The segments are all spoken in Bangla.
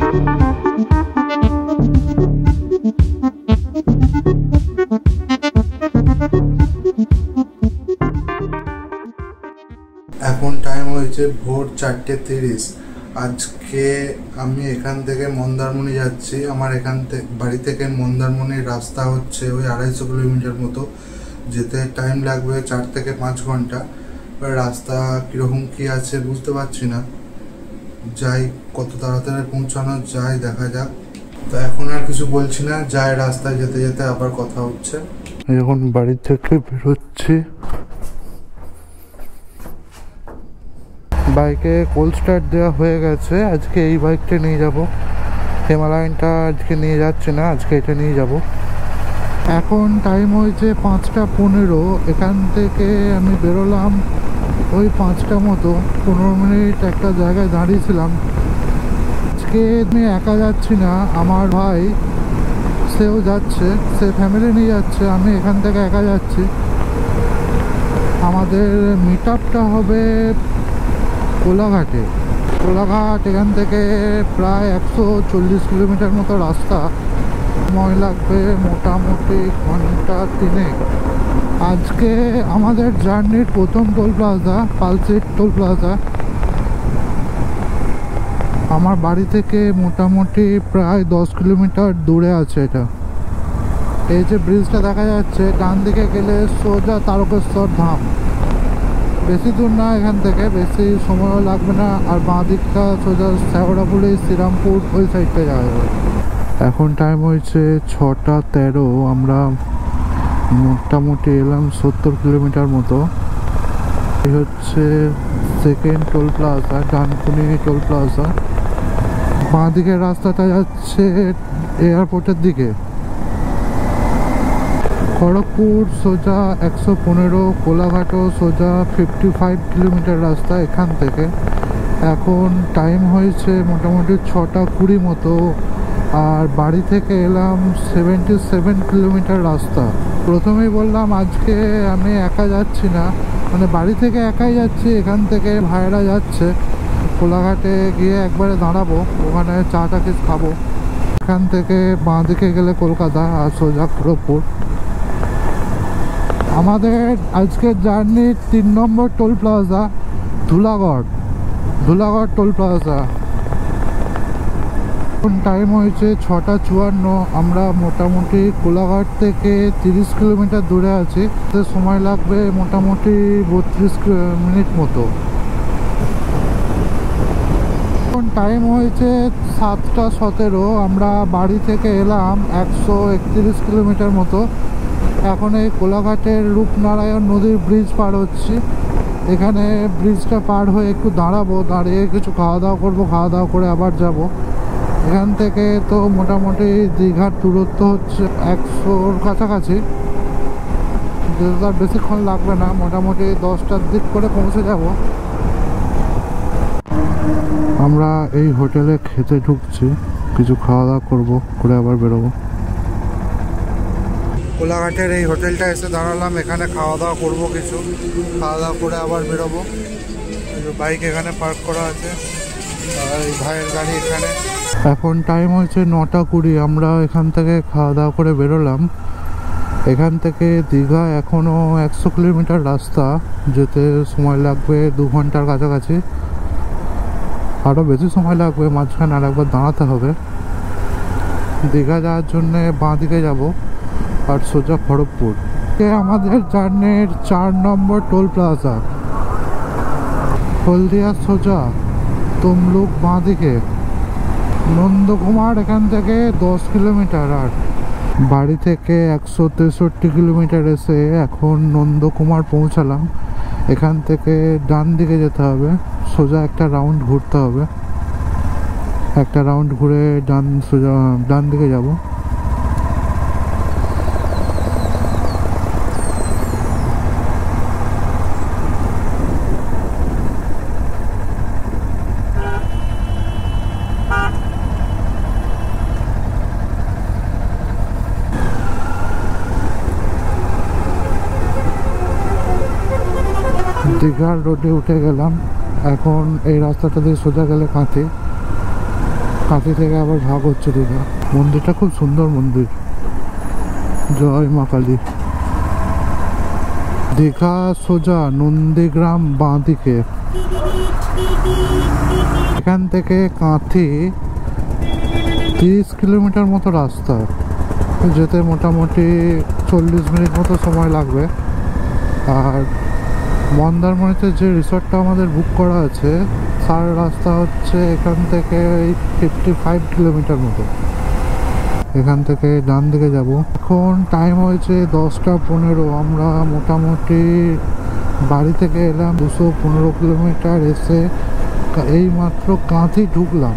এখন টাইম হয়েছে ভোর 4:30। আজকে আমি এখান থেকে মন্দারমণি যাচ্ছি। আমার এখান থেকে বাড়ি থেকে মন্দারমণির রাস্তা হচ্ছে ওই 250 কিলোমিটার মতো। যেতে টাইম লাগবে 4 থেকে 5 ঘন্টা। রাস্তা কীরকম কী আছে বুঝতে পারছি না। যাই, কত তাড়াতাড়ি পৌঁছানো যায় দেখা যাক। তো এখন আর কিছু বলছি না, যাই, রাস্তায় যেতে যেতে আবার কথা হচ্ছে। এখন বাড়ি থেকে বেরোচ্ছি। বাইকে কোল্ড স্টার্ট দেওয়া হয়ে গেছে। আজকে এই বাইকটা নিয়ে যাব। হিমালয়ানটা আজকে নিয়ে যাচ্ছি না, আজকে এটা নিয়ে যাব। এখন টাইম হয়েছে 5:15। এখান থেকে আমি বেরোলাম ওই 5টা মতো। 15 মিনিট একটা জায়গায় দাঁড়িয়েছিলাম। আজকে আমি একা যাচ্ছি না, আমার ভাই সেও যাচ্ছে, সে ফ্যামিলি নিয়ে যাচ্ছে। আমি এখান থেকে একা যাচ্ছি। আমাদের মিট আপটা হবে কোলাঘাটে। কোলাঘাট এখান থেকে প্রায় 140 কিলোমিটার মতো রাস্তা। সময় লাগবে মোটামুটি ঘন্টা 3। আজকে আমাদের জার্নির প্রথম টোল প্লাজা পালসেট টোল প্লাজা। আমার বাড়ি থেকে মোটামুটি প্রায় 10 কিলোমিটার দূরে আছে এটা। এই যে ব্রিজটা দেখা যাচ্ছে, ডান দিকে গেলে সোজা তারকেশ্বর ধাম। বেশি দূর না এখান থেকে, বেশি সময়ও লাগবে না। আর বাঁ দিকটা সোজা শেওড়াফুলি শ্রীরামপুর ওই সাইডটা যাওয়া যাবে। এখন টাইম হয়েছে 6:13। আমরা মোটামুটি এলাম 70 কিলোমিটার মতো। এই হচ্ছে second toll plaza, Dankuni toll plaza. বাঁ দিকের রাস্তাটা যাচ্ছে এয়ারপোর্টের দিকে। খড়গপুর সোজা 115, কোলাঘাটও সোজা 55 কিলোমিটার রাস্তা এখান থেকে। এখন টাইম হয়েছে মোটামুটি 6:20 মতো। আর বাড়ি থেকে এলাম 77 কিলোমিটার রাস্তা। প্রথমেই বললাম আজকে আমি একা যাচ্ছি না, মানে বাড়ি থেকে একাই যাচ্ছি। এখান থেকে ভাইয়েরা যাচ্ছে। কোলাঘাটে গিয়ে একবারে দাঁড়াবো, ওখানে চা কিছু খাবো। এখান থেকে বাঁ দিকে গেলে কলকাতা, আর সোজা খড়গপুর। আমাদের আজকের জার্নির 3 number toll plaza Dhulagarh toll plaza. এখন টাইম হয়েছে 6:54। আমরা মোটামুটি কোলাঘাট থেকে 30 কিলোমিটার দূরে আছি। সময় লাগবে মোটামুটি 32 মিনিট মতো। এখন টাইম হয়েছে 7:17। আমরা বাড়ি থেকে এলাম 131 কিলোমিটার মতো। এখন এই কোলাঘাটের রূপনারায়ণ নদীর ব্রিজ পার হচ্ছি। এখানে ব্রিজটা পার হয়ে একটু দাঁড়াবো, দাঁড়িয়ে কিছু খাওয়া দাওয়া করবো। খাওয়া দাওয়া করে আবার যাব। এখান থেকে তো মোটামুটি দীঘার দূরত্ব হচ্ছে 100-র কাছাকাছি। বেশিক্ষণ লাগবে না, মোটামুটি 10টার দিক করে পৌঁছে যাব। আমরা এই হোটেলে খেতে ঢুকছি, কিছু খাওয়া দাওয়া করবো, করে আবার বেরোবো। কোলাঘাটের এই হোটেলটা এসে দাঁড়ালাম। এখানে খাওয়া দাওয়া করবো, কিছু খাওয়া দাওয়া করে আবার বেরোবো। বাইক এখানে পার্ক করা আছে, আর এই ভাইয়ের গাড়ি এখানে। এখন টাইম হয়েছে 9:20। আমরা এখান থেকে খাওয়া দাওয়া করে বেরোলাম। এখান থেকে দীঘা এখনও 100 কিলোমিটার রাস্তা। যেতে সময় লাগবে 2 ঘন্টার কাছাকাছি। আরও বেশি সময় লাগবে, মাঝখানে আর একবার দাঁড়াতে হবে। দীঘা যাওয়ার জন্যে বাঁ দিকে যাব, আর সোজা খড়গপুর। আমাদের জার্নির 4 নম্বর টোল প্লাজা হলদিয়া সোজা তমলুক বাঁ দিকে। নন্দকুমার এখান থেকে 10 কিলোমিটার। আর বাড়ি থেকে 163 কিলোমিটার এসে এখন নন্দকুমার পৌঁছালাম। এখান থেকে ডান দিকে যেতে হবে, সোজা একটা রাউন্ড ঘুরতে হবে। একটা রাউন্ড ঘুরে সোজা ডান দিকে যাব। দীঘার রোডে উঠে গেলাম। এখন এই রাস্তাটা দিয়ে সোজা গেলে কাঁথি। কাঁথি থেকে আবার ভাগ হচ্ছে দীঘা। মন্দিরটা খুব সুন্দর মন্দির। জয় মা কালী। দীঘা সোজা নন্দীগ্রাম বাঁ দিকে। এখান থেকে কাঁথি 30 কিলোমিটার মতো রাস্তা, যেতে মোটামুটি 40 মিনিট মতো সময় লাগবে। আর মন্দারমণিতে যে রিসর্টটা আমাদের বুক করা আছে তার রাস্তা হচ্ছে এখান থেকে 55 কিলোমিটার মতো। এখান থেকে ডান দিকে যাব। এখন টাইম হয়েছে 10টা 15। আমরা মোটামুটি বাড়ি থেকে এলাম 215 কিলোমিটার, এসে এই মাত্র কাঁথি ঢুকলাম।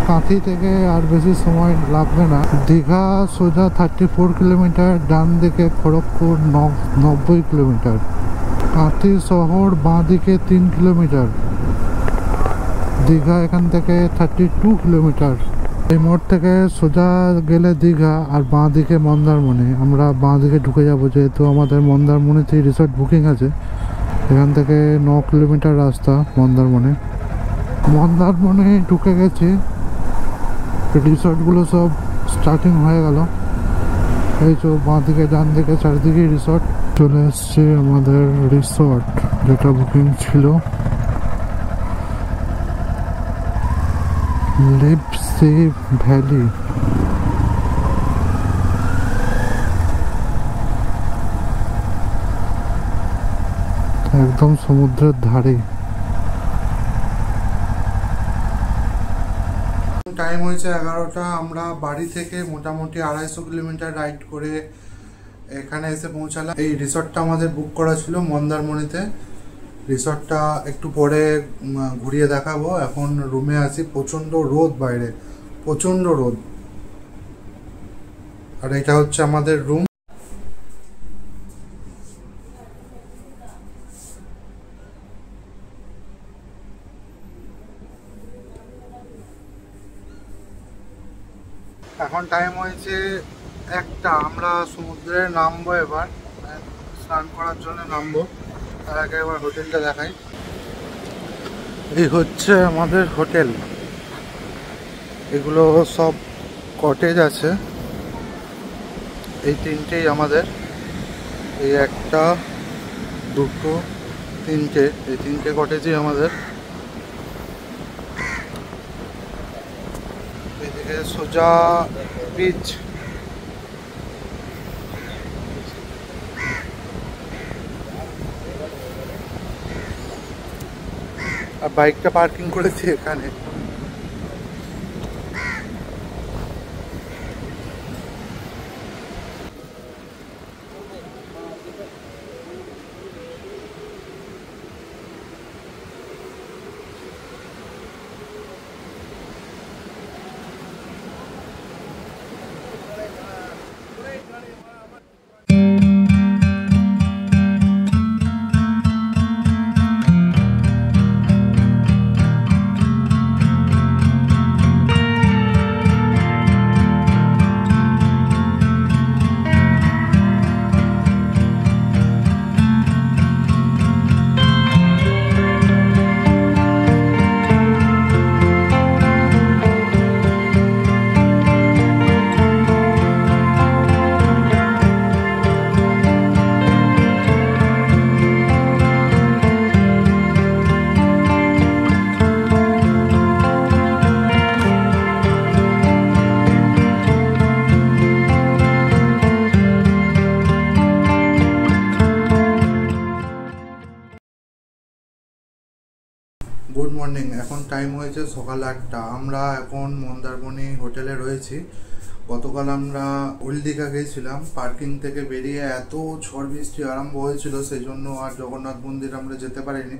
কাঁথি থেকে আর বেশি সময় লাগবে না। দীঘা সোজা 34 কিলোমিটার, ডান দিকে খড়গপুর 90 কিলোমিটার। কাঁথি শহর বাঁ দিকে 3 কিলোমিটার। দীঘা এখান থেকে 32 কিলোমিটার। এই মোড় থেকে সোজা গেলে দীঘা, আর বাঁ দিকে মন্দারমণি। আমরা বাঁ দিকে ঢুকে যাব, যেহেতু আমাদের মন্দারমণিতে রিসর্ট বুকিং আছে। এখান থেকে 9 কিলোমিটার রাস্তা মন্দারমণি। মন্দারমণি ঢুকে গেছি, রিসর্টগুলো সব স্টার্টিং হয়ে গেল। এই তো বাঁ দিকে ডান দিকে চারিদিকে রিসর্ট। চলে এসছে আমাদের রিসর্ট যেটা বুকিং ছিল, লিভ সেভ ভ্যালি। একদম সমুদ্রের ধারে। টাইম হয়েছে 11টা। আমরা বাড়ি থেকে মোটামুটি 250 কিলোমিটার রাইড করে এখানে এসে পৌঁছালাম। এই রিসর্টটা আমাদের বুক করা ছিল মন্দারমণিতে। রিসর্টটা একটু পরে ঘুরিয়ে দেখাবো। এখন রুমে আছি, প্রচণ্ড রোদ বাইরে, প্রচণ্ড রোদ। আর এটা হচ্ছে আমাদের রুম। এখন টাইম হয়েছে 1টা। আমরা সমুদ্রে নামবো, এবার স্নান করার জন্য নামবো। তার আগে এবার হোটেলটা দেখাই। এই হচ্ছে আমাদের হোটেল। এগুলো সব কটেজ আছে। এই 3টেই আমাদের। এই 1টা 2টো 3টে, এই 3টে কটেজই আমাদের। এদিকে সোজা বিচ। আর বাইকটা পার্কিং করেছি এখানে। Good morning. এখন টাইম হয়েছে সকাল 8টা। আমরা এখন মন্দারমণি হোটেলে রয়েছি। গতকাল আমরা ওল্ড দীঘা গিয়েছিলাম। পার্কিং থেকে বেরিয়ে এত ঝড় বৃষ্টি আরম্ভ হয়েছিল, সেই জন্য আর জগন্নাথ মন্দির আমরা যেতে পারিনি।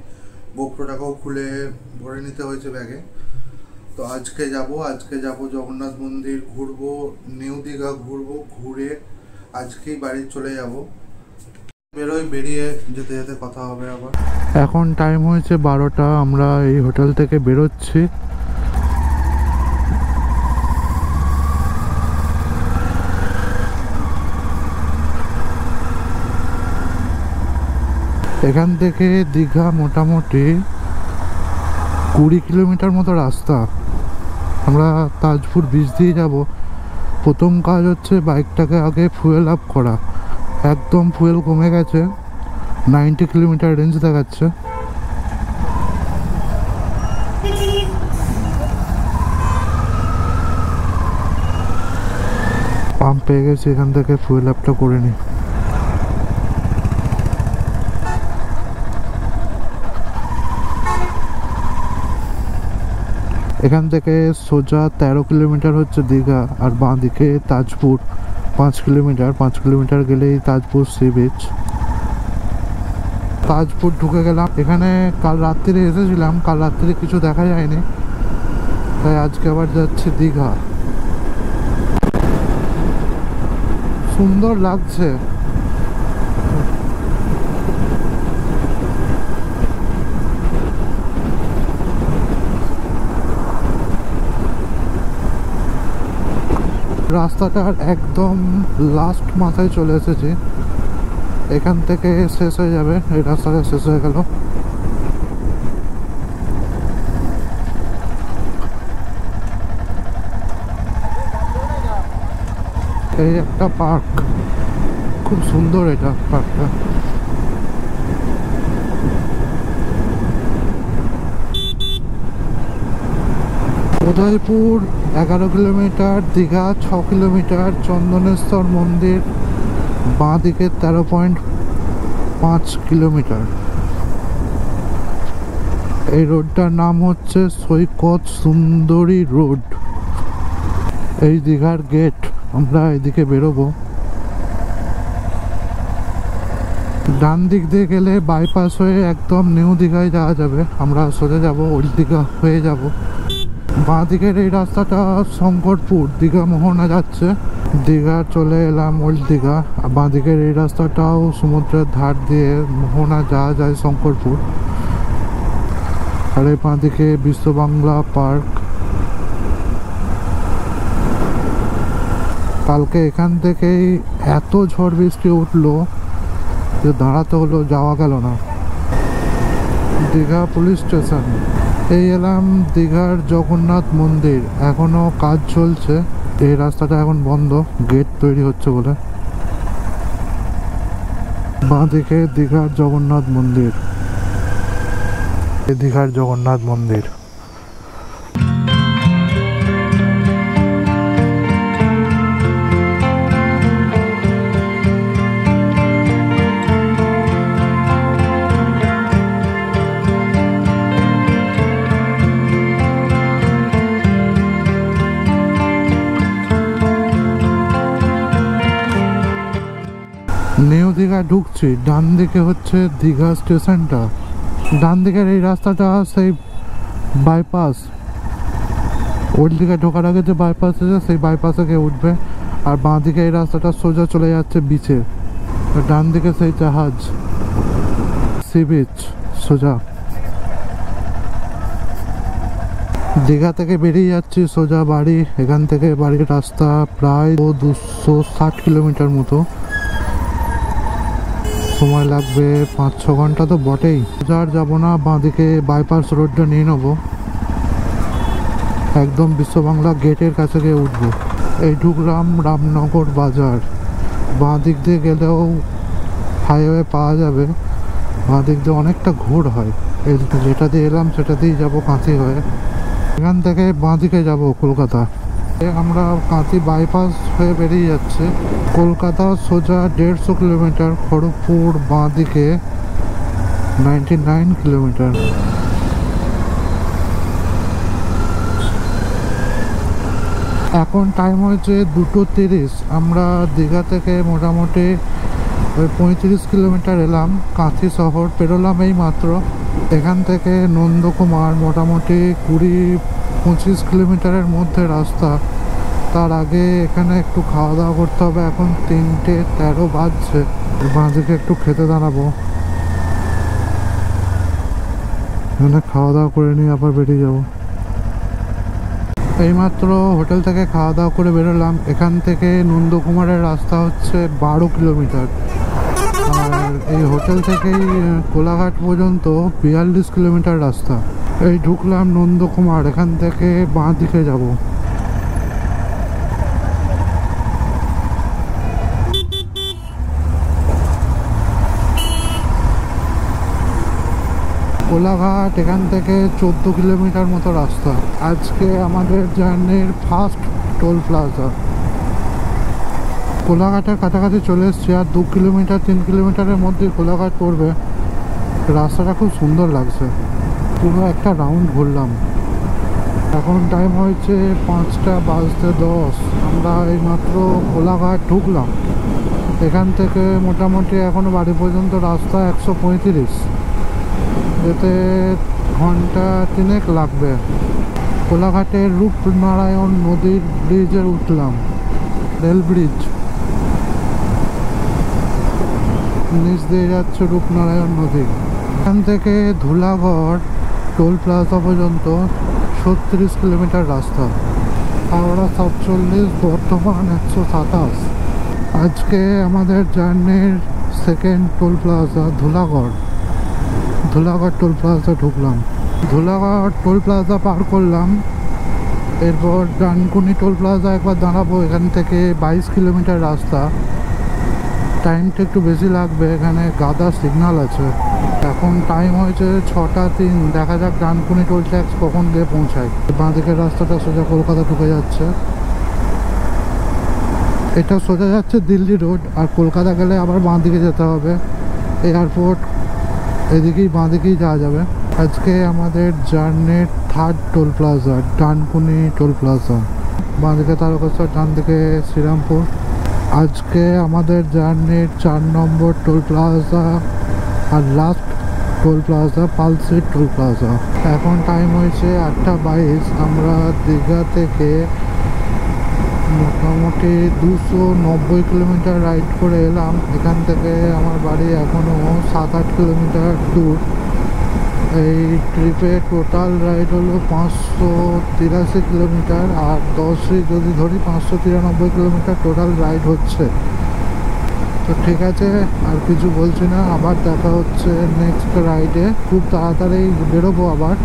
গোপ্রোটাকেও খুলে ভরে নিতে হয়েছে ব্যাগে। তো আজকে যাব জগন্নাথ মন্দির ঘুরবো, নিউ দীঘা ঘুরবো, ঘুরে আজকেই বাড়ি চলে যাব। বেরিয়ে যেতে যেতে কথা হবে আবার। এখন টাইম হয়েছে 12টা। আমরা এই হোটেল থেকে বেরোচ্ছি। এখান থেকে দীঘা মোটামুটি 20 কিলোমিটার মতো রাস্তা। আমরা তাজপুর ব্রিজ দিয়ে যাব। প্রথম কাজ হচ্ছে বাইকটাকে আগে ফুয়েল আপ করা। একদম ফুয়েল কমে গেছে, 90 কিলোমিটার রেঞ্জ দেখাচ্ছে। পাম্প পেয়ে গেছি, এখান থেকে ফুয়েল আপটা করে নিই। এখান থেকে সোজা 13 কিলোমিটার হচ্ছে দীঘা, আর বাঁ দিকে তাজপুর 5 কিলোমিটার। 5 কিলোমিটার গেলেই তাজপুর সি বিচ। তাজপুর ঢুকে গেলাম। এখানে কাল রাত্রিরে এসেছিলাম, কাল রাত্রিরে কিছু দেখা যায়নি, তাই আজকে আবার যাচ্ছে দীঘা। সুন্দর লাগছে। রাস্তাটার একদম লাস্ট মাথায় চলে এসেছি। এখান থেকে শেষ হয়ে যাবে, এই রাস্তাটা শেষ হয়ে গেল। এই একটা পার্ক, খুব সুন্দর এটা পার্কটা। উদয়পুর 11 কিলোমিটার, দীঘা 6 কিলোমিটার, চন্দনেশ্বর মন্দির বাঁ দিকে 13.5 কিলোমিটার। এই রোডটার নাম হচ্ছে সৈকত সুন্দরী রোড। এই দীঘার গেট। আমরা এদিকে বেরোবো। ডান দিক দিয়ে গেলে বাইপাস হয়ে একদম নিউ দীঘায় যাওয়া যাবে। আমরা সোজা যাব, ওল্ড দীঘা হয়ে যাব। বাঁ দিকের এই রাস্তাটা শঙ্করপুর, দীঘা মোহনা যাচ্ছে। দীঘা চলে এলাম ওল্ড দীঘা। বাঁ দিকের এই রাস্তাটাও সমুদ্রের ধার দিয়ে মোহনা যাওয়া যায় শঙ্করপুর। আর এই বাঁ দিকে বিশ্ব বাংলা পার্ক। কালকে এখান থেকেই এত ঝড় বৃষ্টি উঠলো যে দাঁড়াতে হলো, যাওয়া গেল না। Digha police station. এই এলাম দীঘার জগন্নাথ মন্দির। এখনো কাজ চলছে, এই রাস্তাটা এখন বন্ধ, গেট তৈরি হচ্ছে বলে। বাঁ দিকে দীঘার জগন্নাথ মন্দির। দীঘার জগন্নাথ মন্দির। নিউ দীঘা ঢুকছি। ডান দিকে হচ্ছে দীঘা স্টেশনটা। ডান দিকের এই রাস্তাটা সেই বাইপাস, ওল্ড দীঘা ঢোকার আগে যে বাইপাস আছে সেই বাইপাসে গিয়ে উঠবে। আর বাঁ দিকে এই রাস্তাটা সোজা চলে যাচ্ছে বিচে। ডান দিকে সেই জাহাজ, সি বিচ সোজা। দীঘা থেকে বেরিয়ে যাচ্ছি সোজা বাড়ি। এখান থেকে বাড়ির রাস্তা প্রায় 260 কিলোমিটার মতো। সময় লাগবে 5-6 ঘন্টা তো বটেই। আর যাবো না, বাঁদিকে বাইপাস রোডটা নিয়ে নেবো। একদম বিশ্ব বাংলা গেটের কাছে গিয়ে উঠবো। এই ঢুকলাম রামনগর বাজার। বাঁ দিক দিয়ে গেলেও হাইওয়ে পাওয়া যাবে। বাঁ দিক দিয়ে অনেকটা ঘোর হয়। এই যেটা দিয়ে এলাম সেটা দিয়েই যাবো কাঁথি হয়ে। এখান থেকে বাঁ দিকে যাবো কলকাতা। আমরা কাঁথি বাইপাস হয়ে বেরিয়ে যাচ্ছে। কলকাতা সোজা 150 কিলোমিটার। খড়গপুর বাঁ দিকে 99 কিলোমিটার। এখন টাইম হয়েছে 2:30। আমরা দীঘা থেকে মোটামুটি 35 কিলোমিটার এলাম। কাঁথি শহর পেরোলাম এই মাত্র। এখান থেকে নন্দকুমার মোটামুটি 20-25 কিলোমিটারের মধ্যে রাস্তা। তার আগে এখানে একটু খাওয়া দাওয়া করতে হবে। এখন 3:13 বাজছে। বাঁদিকে একটু খেতে দাঁড়াবো, এখানে খাওয়া দাওয়া করে নিয়ে আবার বেরিয়ে যাবো। এইমাত্র হোটেল থেকে খাওয়া দাওয়া করে বেরোলাম। এখান থেকে নন্দকুমারের রাস্তা হচ্ছে 12 কিলোমিটার। আর এই হোটেল থেকেই কোলাঘাট পর্যন্ত 42 কিলোমিটার রাস্তা। এই ঢুকলাম নন্দকুমার, এখান থেকে বাঁ দিকে যাব। কোলাঘাট এখান থেকে 14 কিলোমিটার মতো রাস্তা। আজকে আমাদের জার্নির ফার্স্ট টোল প্লাজা। কোলাঘাটের কাছাকাছি চলে এসছি, আর 2 কিলোমিটার 3 কিলোমিটারের মধ্যে কোলাঘাট পড়বে। রাস্তাটা খুব সুন্দর লাগছে। পুরো একটা রাউন্ড ঘুরলাম। এখন টাইম হয়েছে 5:10। আমরা এইমাত্র কোলাঘাট ঢুকলাম। এখান থেকে মোটামুটি এখনো বাড়ি পর্যন্ত রাস্তা 135, যেতে ঘন্টা 3 লাগবে। কোলাঘাটের রূপনারায়ণ নদীর ব্রিজে উঠলাম, রেল ব্রিজ। নিচ দিয়ে যাচ্ছে রূপনারায়ণ নদী। এখান থেকে ধুলাগড় টোল প্লাজা পর্যন্ত 36 কিলোমিটার রাস্তা। হাওড়া 47, বর্ধমান 127। আজকে আমাদের জার্নির second toll plaza Dhulagarh. Dhulagarh toll plaza ঢুকলাম। ধুলাগড় টোল প্লাজা পার করলাম। এরপর ডানকুনি টোল প্লাজা একবার দাঁড়াবো। এখান থেকে 22 কিলোমিটার রাস্তা। টাইমটা একটু বেশি লাগবে, এখানে গাদা সিগন্যাল আছে। এখন টাইম হয়েছে 6:03। দেখা যাক ডানকুনি টোল ট্যাক্স কখন গিয়ে পৌঁছায়। বাঁ দিকের রাস্তাটা সোজা কলকাতা ঢুকে যাচ্ছে। এটা সোজা যাচ্ছে দিল্লি রোড, আর কলকাতা গেলে আবার বাঁ দিকে যেতে হবে। এয়ারপোর্ট এদিকেই, বাঁ দিকেই যাওয়া যাবে। আজকে আমাদের জার্নির third toll plaza Dankuni toll plaza. বাঁ দিকে তারকেশ্বর, ডান দিকে শ্রীরামপুর। আজকে আমাদের জার্নির 4 নম্বর টোল প্লাজা আর last toll plaza Palsi toll plaza. এখন টাইম হয়েছে 8:22। আমরা দীঘা থেকে মোটামুটি 290 কিলোমিটার রাইড করে এলাম। এখান থেকে আমার বাড়ি এখনও 7-8 কিলোমিটার দূর। এই ট্রিপে টোটাল রাইড হলো 583 কিলোমিটার, আর 10 যদি ধরি 593 কিলোমিটার টোটাল রাইড হচ্ছে। তো ঠিক আছে, আর কিছু বলছি না। আবার দেখা হচ্ছে নেক্সট রাইডে। খুব তাড়াতাড়ি বেরোবো আবার।